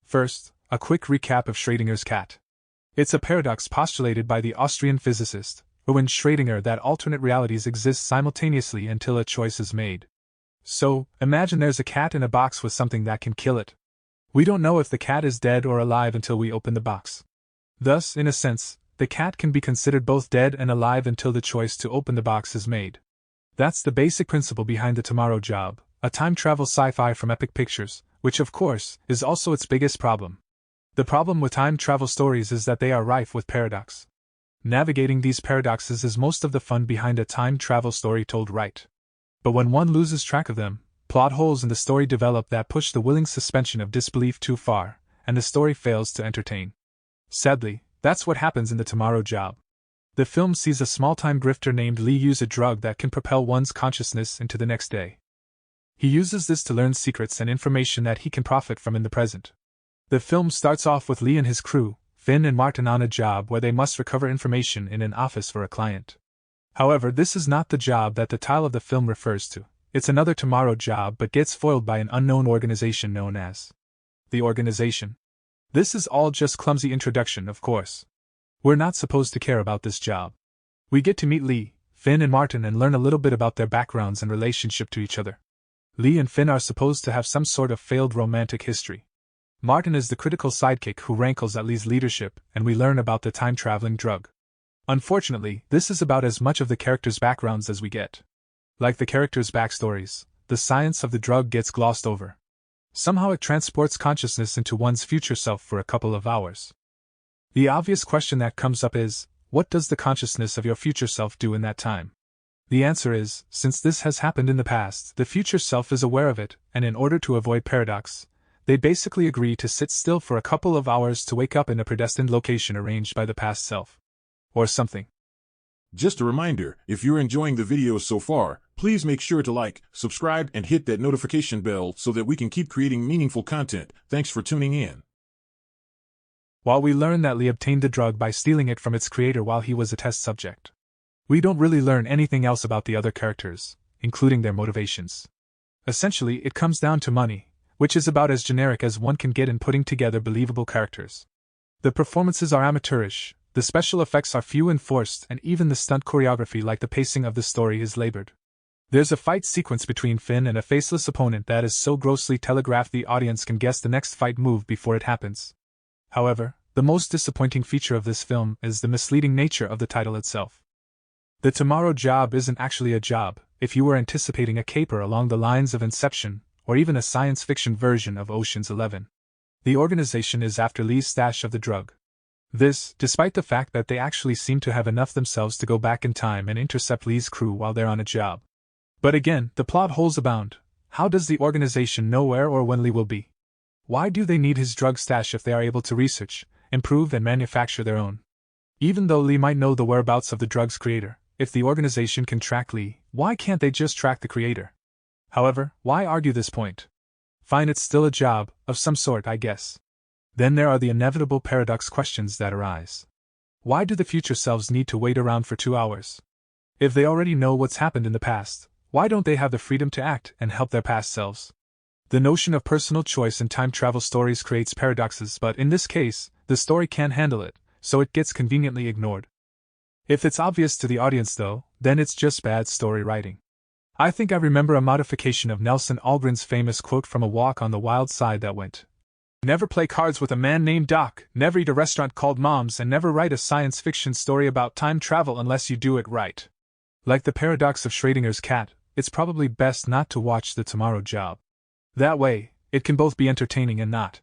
First, a quick recap of Schrödinger's cat. It's a paradox postulated by the Austrian physicist Erwin Schrödinger that alternate realities exist simultaneously until a choice is made. So, imagine there's a cat in a box with something that can kill it. We don't know if the cat is dead or alive until we open the box. Thus, in a sense, the cat can be considered both dead and alive until the choice to open the box is made. That's the basic principle behind The Tomorrow Job, a time travel sci-fi from Epic Pictures, which of course, is also its biggest problem. The problem with time travel stories is that they are rife with paradox. Navigating these paradoxes is most of the fun behind a time travel story told right. But when one loses track of them, plot holes in the story develop that push the willing suspension of disbelief too far, and the story fails to entertain. Sadly, that's what happens in The Tomorrow Job. The film sees a small-time grifter named Lee use a drug that can propel one's consciousness into the next day. He uses this to learn secrets and information that he can profit from in the present. The film starts off with Lee and his crew, Finn and Martin, on a job where they must recover information in an office for a client. However, this is not the job that the title of the film refers to. It's another tomorrow job but gets foiled by an unknown organization known as the Organization. This is all just clumsy introduction, of course. We're not supposed to care about this job. We get to meet Lee, Finn and Martin and learn a little bit about their backgrounds and relationship to each other. Lee and Finn are supposed to have some sort of failed romantic history. Martin is the critical sidekick who rankles at Lee's leadership, and we learn about the time-traveling drug. Unfortunately, this is about as much of the characters' backgrounds as we get. Like the characters' backstories, the science of the drug gets glossed over. Somehow it transports consciousness into one's future self for a couple of hours. The obvious question that comes up is, what does the consciousness of your future self do in that time? The answer is, since this has happened in the past, the future self is aware of it, and in order to avoid paradox, they basically agree to sit still for a couple of hours to wake up in a predestined location arranged by the past self. Or something. Just a reminder, if you're enjoying the video so far, please make sure to like, subscribe, and hit that notification bell so that we can keep creating meaningful content. Thanks for tuning in. While we learn that Lee obtained the drug by stealing it from its creator while he was a test subject, we don't really learn anything else about the other characters, including their motivations. Essentially, it comes down to money, which is about as generic as one can get in putting together believable characters. The performances are amateurish, the special effects are few and forced, and even the stunt choreography, like the pacing of the story, is labored. There's a fight sequence between Finn and a faceless opponent that is so grossly telegraphed the audience can guess the next fight move before it happens. However, the most disappointing feature of this film is the misleading nature of the title itself. The Tomorrow Job isn't actually a job, if you were anticipating a caper along the lines of Inception, or even a science fiction version of Ocean's 11. The organization is after Lee's stash of the drug. This, despite the fact that they actually seem to have enough themselves to go back in time and intercept Lee's crew while they're on a job. But again, the plot holes abound. How does the organization know where or when Lee will be? Why do they need his drug stash if they are able to research, improve, and manufacture their own? Even though Lee might know the whereabouts of the drug's creator, if the organization can track Lee, why can't they just track the creator? However, why argue this point? Fine, it's still a job, of some sort, I guess. Then there are the inevitable paradox questions that arise. Why do the future selves need to wait around for 2 hours? If they already know what's happened in the past, why don't they have the freedom to act and help their past selves? The notion of personal choice in time travel stories creates paradoxes, but in this case, the story can't handle it, so it gets conveniently ignored. If it's obvious to the audience though, then it's just bad story writing. I think I remember a modification of Nelson Algren's famous quote from A Walk on the Wild Side that went, "Never play cards with a man named Doc, never eat a restaurant called Mom's, and never write a science fiction story about time travel unless you do it right." Like the paradox of Schrödinger's cat, it's probably best not to watch The Tomorrow Job. That way, it can both be entertaining and not.